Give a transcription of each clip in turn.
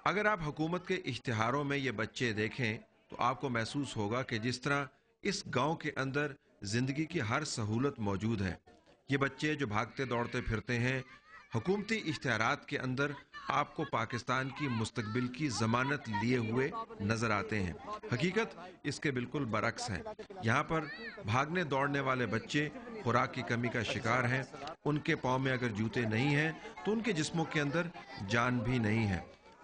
اگر آپ حکومت کے اشتہاروں میں یہ بچے دیکھیں تو آپ کو محسوس ہوگا کہ جس طرح اس گاؤں کے اندر زندگی کی ہر سہولت موجود ہے۔ یہ بچے جو بھاگتے دوڑتے پھرتے ہیں، حکومتی اشتہارات کے اندر آپ کو پاکستان کی مستقبل کی ضمانت لیے ہوئے نظر آتے ہیں۔ حقیقت اس کے بالکل برعکس ہے۔ یہاں پر بھاگنے دوڑنے والے بچے خوراک کی کمی کا شکار ہیں۔ ان کے پاؤں میں اگر جوتے نہیں ہیں تو ان کے جسموں کے اندر جان بھی نہیں ہے۔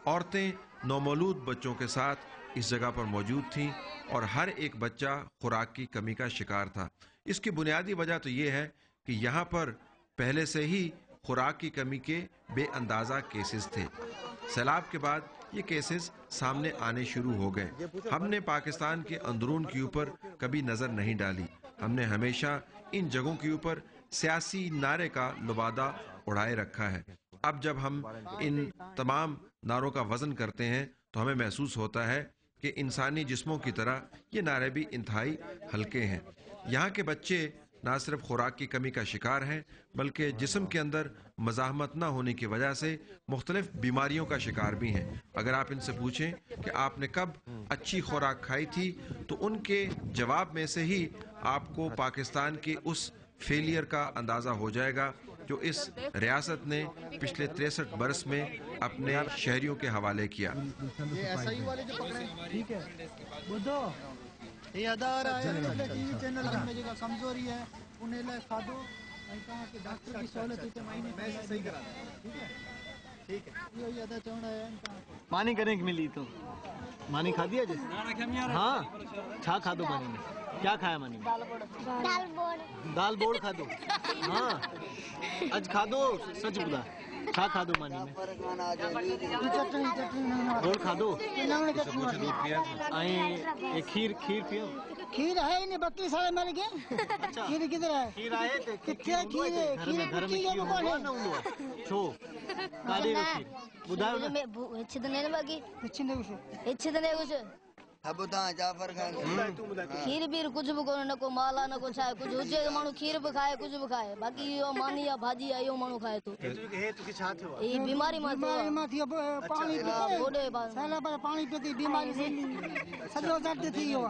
عورتیں نومولود بچوں کے ساتھ اس جگہ پر موجود تھیں اور ہر ایک بچہ خوراک کی کمی کا شکار تھا۔ اس کی بنیادی وجہ تو یہ ہے کہ یہاں پر پہلے سے ہی خوراک کی کمی کے بے اندازہ کیسز تھے۔ سیلاب کے بعد یہ کیسز سامنے آنے شروع ہو گئے۔ ہم نے پاکستان کے اندرون کے اوپر کبھی نظر نہیں ڈالی۔ ہم نے ہمیشہ ان جگہوں کے اوپر سیاسی نعرے کا لبادہ اڑائے رکھا ہے۔ اب جب ہم ان تمام نعروں کا وزن کرتے ہیں تو ہمیں محسوس ہوتا ہے کہ انسانی جسموں کی طرح یہ نعرے بھی انتہائی ہلکے ہیں۔ یہاں کے بچے نہ صرف خوراک کی کمی کا شکار ہیں بلکہ جسم کے اندر مزاحمت نہ ہونے کی وجہ سے مختلف بیماریوں کا شکار بھی ہیں۔ اگر آپ ان سے پوچھیں کہ آپ نے کب اچھی خوراک کھائی تھی تو ان کے جواب میں سے ہی آپ کو پاکستان کے اس فیلئر کا اندازہ ہو جائے گا جو اس ریاست نے پچھلے 63 برس میں اپنے شہریوں کے حوالے کیا۔ یہ ایسا ہی والے جو پکڑے ٹھیک ہے بدو یہ ادار ہے ٹی وی چینل میں جگہ کمزوری ہے انہیں لے کھادو کہاں کہ ڈاکٹر کی سہولت ہوتی ہے مہینے میں صحیح کرا ٹھیک ہے ٹھیک ہے یہ ادا چوڑا ہے پانی کریں کہ ملی تو مانی کھا دیا جیسے ہاں چھا کھا دو مانی میں کیا کھایا مانی میں دال بوڑ کھا دو ہاں اج کھا دو سچ بدا چھا کھا دو مانی میں گول کھا دو کھیر پیو کھیر ہے ہی نہیں بکری سارے مر گئے کھیر کدھر ہے کھیر آئے تھے کتنے کھیر ہے گھر میں کھیر ہوا نہ ہوا چھو کالی کھیر بدھاؤ نا اچھدنے باقی اچھنے کچھ اچھدنے کچھ ابو تا جعفر خان کھیر بیر کچھ بھی کو نہ کو مالا نہ کچھ ہے کچھ ہوجے مانو کھیر بھی کھائے کچھ بھی کھائے باقی یہ مانی یا بھاجی ہے یہ مانو کھائے تو یہ بیماری مت بیماری مت تھی پانی پیتے بوڑے سیلا پر پانی پیتی بیماری سے سجو درد تھی ہوا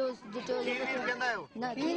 بیو جٹو نہ کھیر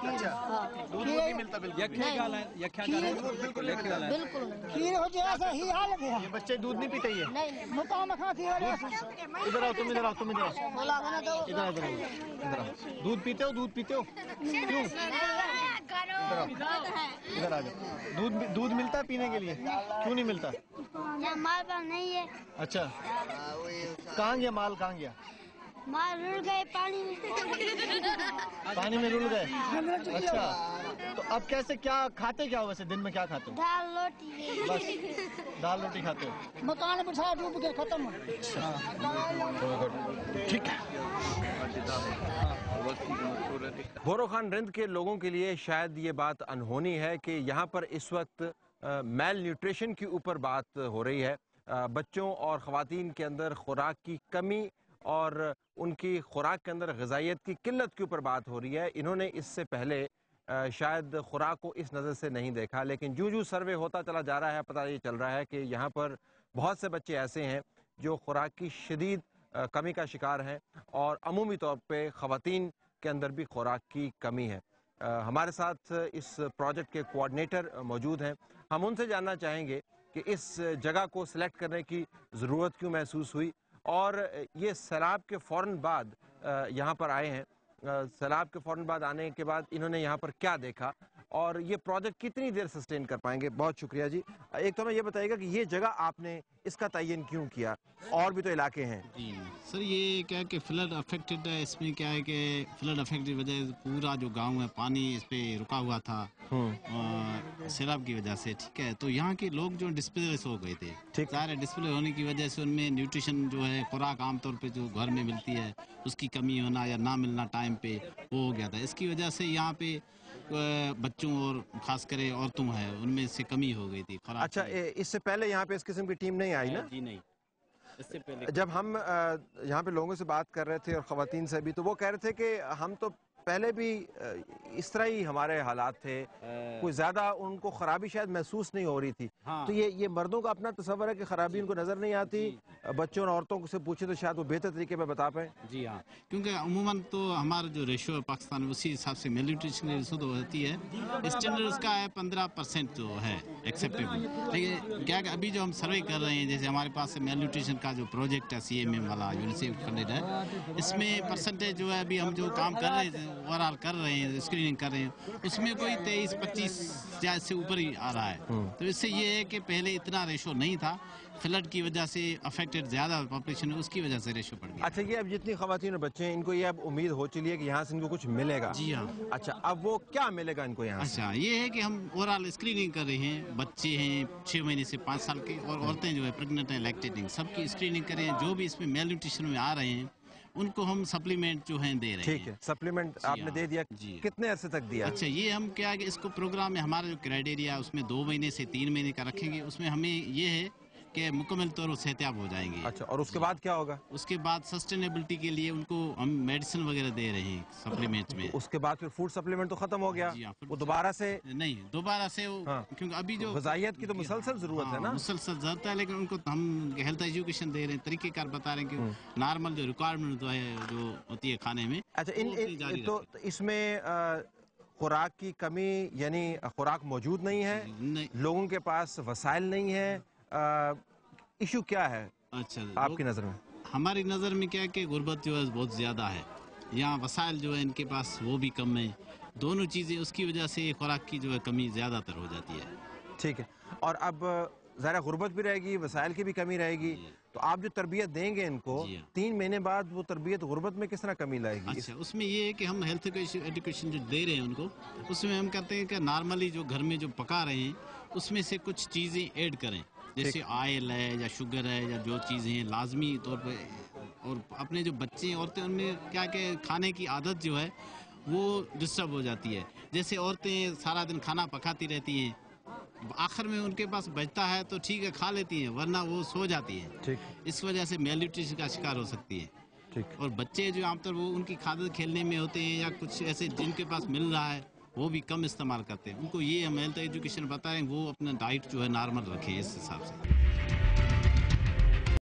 کھیر دودھ نہیں ملتا بالکل بالکل نہیں کھیر ہو جائے ایسا ہی حالت ہے یہ بچے دودھ نہیں پیتے یہ نہیں مقام کھاتی ہے ادھر آؤ تم ادھر آؤ تم ادھر آؤ بولا گنا تو ادھر آؤ دودھ پیتے ہو کیوں ادھر آ جاؤ دودھ ملتا ہے پینے کے لیے کیوں نہیں ملتا مال پال نہیں ہے اچھا کہاں گیا مال کہاں گیا مال رل گئے پانی میں رل گئے اچھا تو اب کیسے کیا کھاتے کیا ہو ویسے دن میں کیا کھاتے ہو دال روٹی بس دال روٹی کھاتے ہو مکان بچھا ڈوب کے ختم ٹھیک ہے بورو خان رند کے لوگوں کے لیے شاید یہ بات انہونی ہے کہ یہاں پر اس وقت میل نیوٹریشن کے اوپر بات ہو رہی ہے۔ بچوں اور خواتین کے اندر خوراک کی کمی اور ان کی خوراک کے اندر غذائیت کی قلت کے اوپر بات ہو رہی ہے۔ انہوں نے اس سے پہلے شاید خوراک کو اس نظر سے نہیں دیکھا، لیکن جو سروے ہوتا چلا جا رہا ہے پتہ یہ چل رہا ہے کہ یہاں پر بہت سے بچے ایسے ہیں جو خوراک کی شدید کمی کا شکار ہیں اور عمومی طور پہ خواتین کے اندر بھی خوراک کی کمی ہے۔ ہمارے ساتھ اس پروجیکٹ کے کوآرڈینیٹر موجود ہیں، ہم ان سے جاننا چاہیں گے کہ اس جگہ کو سلیکٹ کرنے کی ضرورت کیوں محسوس ہوئی اور یہ سیلاب کے فوراً بعد یہاں پر آئے ہیں، سیلاب کے فوراً بعد آنے کے بعد انہوں نے یہاں پر کیا دیکھا اور یہ پروجیکٹ کتنی دیر سسٹین کر پائیں گے۔ بہت شکریہ جی۔ ایک تو ہمیں یہ بتائیے گا کہ یہ جگہ آپ نے اس کا تعین کیوں کیا، اور بھی تو علاقے ہیں؟ جی سر یہ کیا ہے کہ فلڈ افیکٹڈ ہے، اس میں کیا ہے کہ فلڈ افیکٹ کی وجہ سے پورا جو گاؤں ہے پانی اس پہ رکا ہوا تھا سیلاب کی وجہ سے، ٹھیک ہے، تو یہاں کے لوگ جو ڈسپلیس ہو گئے تھے، ظاہر ڈسپلے ہونے کی وجہ سے ان میں نیوٹریشن جو ہے خوراک عام طور پہ جو گھر میں ملتی ہے اس کی کمی ہونا یا نہ ملنا ٹائم پہ وہ ہو گیا تھا، اس کی وجہ سے یہاں پہ بچوں اور خاص کر عورتوں ہے ان میں سے کمی ہو گئی تھی خوراک۔ اچھا اس سے پہلے یہاں پہ اس قسم کی ٹیم نہیں آئی نا؟ جی نہیں، اس سے پہلے جب ہم یہاں پہ لوگوں سے بات کر رہے تھے اور خواتین سے بھی تو وہ کہہ رہے تھے کہ ہم تو پہلے بھی اس طرح ہی ہمارے حالات تھے, کوئی زیادہ ان کو خرابی شاید محسوس نہیں ہو رہی تھی. تو یہ مردوں کا اپنا تصور ہے کہ خرابی ان کو نظر نہیں آتی, بچوں اور عورتوں سے پوچھیں تو شاید وہ بہتر طریقے میں بتا پائیں. جی ہاں, کیونکہ عموماً تو ہمارا جو ریشو ہے پاکستان میں اسی حساب سے میل نیوٹریشن کی ریشو تو ہوتی ہے. اسٹینڈرڈ اس کا ہے 15% جو ہے ایکسیپٹیبل. لیکن کیا کہ ابھی جو ہم سروے کر رہے ہیں, جیسے ہمارے پاس میل نیوٹریشن کا جو پروجیکٹ ہے CMM والا یونیسیف فنڈڈ ہے, اس میں پرسنٹیج جو ہے ابھی ہم جو کام کر رہے ہیں اوور آل کر رہے ہیں, اسکریننگ کر رہے ہیں, اس میں کوئی 23-25 یا اس سے اوپر ہی آ رہا ہے. تو اس سے یہ ہے کہ پہلے اتنا ریشو نہیں تھا, فلڈ کی وجہ سے افیکٹڈ زیادہ پاپولیشن ہے, اس کی وجہ سے ریشو بڑھ گیا. اچھا, یہ اب جتنی خواتین اور بچے ہیں ان کو یہ اب امید ہو چلی ہے کہ یہاں سے ان کو کچھ ملے گا. جی ہاں. اچھا, اب وہ کیا ملے گا ان کو یہاں سے؟ اچھا, یہ ہے کہ ہم اوور آل اسکریننگ کر رہے ہیں, بچے ہیں 6 مہینے سے 5 سال کے, اور عورتیں جو ہے پریگننٹ ہیں, لیکٹیٹنگ, سب کی اسکریننگ کر رہے ہیں. جو بھی اس میں میل نیوٹریشن میں آ رہے ہیں ان کو ہم سپلیمنٹ جو ہیں دے رہے ہیں. ٹھیک ہے, سپلیمنٹ آپ نے دے دیا, کتنے عرصے تک دیا؟ اچھا, یہ ہم کیا کہ اس کو پروگرام میں ہمارا جو کرائیٹیریا اس میں 2 مہینے سے 3 مہینے کا رکھیں گے. اس میں ہمیں یہ ہے کہ مکمل طور پر صحتیاب ہو جائیں گے. اچھا, اور اس کے بعد کیا ہوگا؟ اس کے بعد سسٹینیبلٹی کے لیے ان کو ہم میڈیسن وغیرہ دے رہے ہیں سپلیمنٹ میں. اس کے بعد پھر فوڈ سپلیمنٹ تو ختم ہو گیا, وہ دوبارہ سے نہیں, دوبارہ سے کیونکہ ابھی جو غذائیت کی تو مسلسل ضرورت ہے نا, مسلسل ضرورت ہے, لیکن ان کو ہم ہیلتھ ایجوکیشن دے رہے ہیں, طریقہ کار بتا رہے ہیں کہ نارمل جو ریکوائرمنٹ جو ہوتی ہے کھانے میں. اچھا, تو اس میں خوراک کی کمی, یعنی خوراک موجود نہیں ہے, لوگوں کے پاس وسائل نہیں ہے, ایشو کیا ہے اچھا آپ کی نظر میں؟ ہماری نظر میں کیا ہے کہ غربت جو ہے بہت زیادہ ہے یہاں, وسائل جو ہے ان کے پاس وہ بھی کم ہیں, دونوں چیزیں, اس کی وجہ سے خوراک کی جو ہے کمی زیادہ تر ہو جاتی ہے. ٹھیک ہے, اور اب ذرا غربت بھی رہے گی, وسائل کی بھی کمی رہے گی, تو آپ جو تربیت دیں گے ان کو 3 مہینے بعد, وہ تربیت غربت میں کس طرح کمی لائے گی؟ اچھا, اس میں یہ ہے کہ ہم ہیلتھ ایجوکیشن جو دے رہے ہیں ان کو, اس میں ہم کہتے ہیں کہ نارملی جو گھر میں جو پکا رہے ہیں اس میں سے کچھ چیزیں ایڈ کریں, جیسے آئل ہے یا شوگر ہے یا جو چیزیں ہیں لازمی طور پہ. اور اپنے جو بچے ہیں, عورتیں, ان میں کیا کہ کھانے کی عادت جو ہے وہ ڈسٹرب ہو جاتی ہے. جیسے عورتیں سارا دن کھانا پکاتی رہتی ہیں, آخر میں ان کے پاس بچتا ہے تو ٹھیک ہے کھا لیتی ہیں, ورنہ وہ سو جاتی ہیں. اس وجہ سے میل نیوٹریشن کا شکار ہو سکتی ہے. اور بچے جو عام طور وہ ان کی عادت کھیلنے میں ہوتے ہیں یا کچھ ایسے جن کے پاس مل رہا ہے وہ بھی کم استعمال کرتے ہیں. ان کو یہ ہم ہیلتھ ایجوکیشن بتا رہے ہیں, وہ اپنا ڈائٹ جو ہے نارمل رکھیں اس حساب سے.